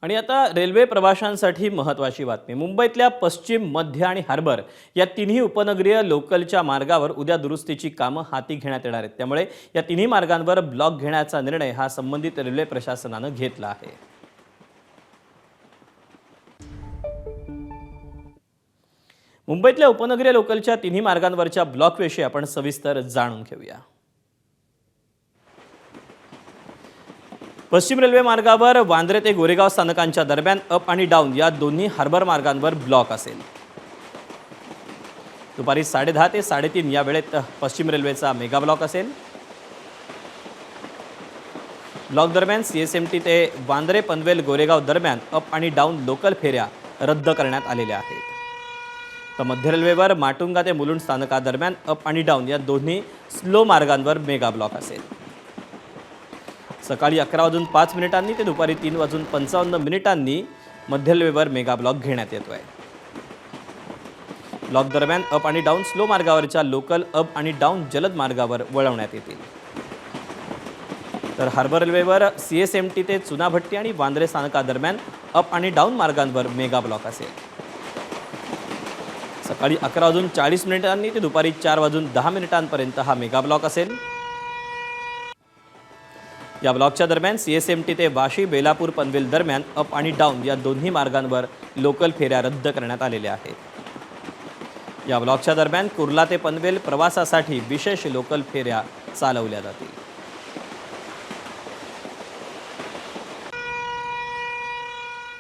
आणि आता रेल्वे प्रवाशांसाठी महत्त्वाची बातमी। मुंबईतल्या पश्चिम, मध्य आणि हार्बर या तिन्ही उपनगरीय लोकलच्या मार्गावर उद्या दुरुस्तीची कामं हाती घेण्यात येणार आहेत। त्यामुळे या तिन्ही मार्गांवर ब्लॉक घेण्याचा निर्णय हा संबंधित रेल्वे प्रशासनाने घेतला आहे। मुंबईतल्या उपनगरीय लोकलच्या तिन्ही मार्गांवरच्या ब्लॉकविषयी आपण सविस्तर जाणून घेऊया। पश्चिम रेल्वे मार्गावर वांद्रे ते गोरेगाव स्थानकांच्या दरम्यान अप आणि डाऊन या दोन्ही हार्बर मार्गांवर ब्लॉक असेल। दुपारी 10:30 ते 3:30 या वेळेत पश्चिम रेल्वेचा मेगा ब्लॉक असेल। ब्लॉक दरम्यान CSMT ते वांद्रे पनवेल गोरेगाव दरम्यान अप आणि डाऊन लोकल फेऱ्या रद्द करण्यात आलेल्या आहेत। तर मध्य रेल्वेवर माटुंगा ते मुलुंड स्थानकादरम्यान अप आणि डाऊन या दोन्ही स्लो मार्गांवर मेगा ब्लॉक असेल। सकाळी 11:05 ते दुपारी 3:55 मध्य रेल्वेवर मेगा ब्लॉक घेण्यात येतोय। ब्लॉक दरम्यान अप आणि डाऊन स्लो मार्गावरच्या लोकल अप आणि डाऊन जलद मार्गावर वळवण्यात येतील। तर हार्बर रेल्वेवर CSMT ते चुनाभट्टी आणि वांद्रे स्थानकादरम्यान अप आणि डाऊन मार्गांवर मेगा ब्लॉक असेल। सकाळी 11:40 ते दुपारी 4:10 हा मेगा ब्लॉक असेल। या ब्लॉकच्या दरम्यान CSMT ते वाशी बेलापूर पनवेल दरम्यान अप आणि डाऊन या दोन्ही मार्गांवर लोकल फेऱ्या रद्द करण्यात आलेल्या आहेत। या ब्लॉकच्या दरम्यान कुर्ला ते पनवेल प्रवासासाठी विशेष लोकल फेऱ्या चालवल्या जातील।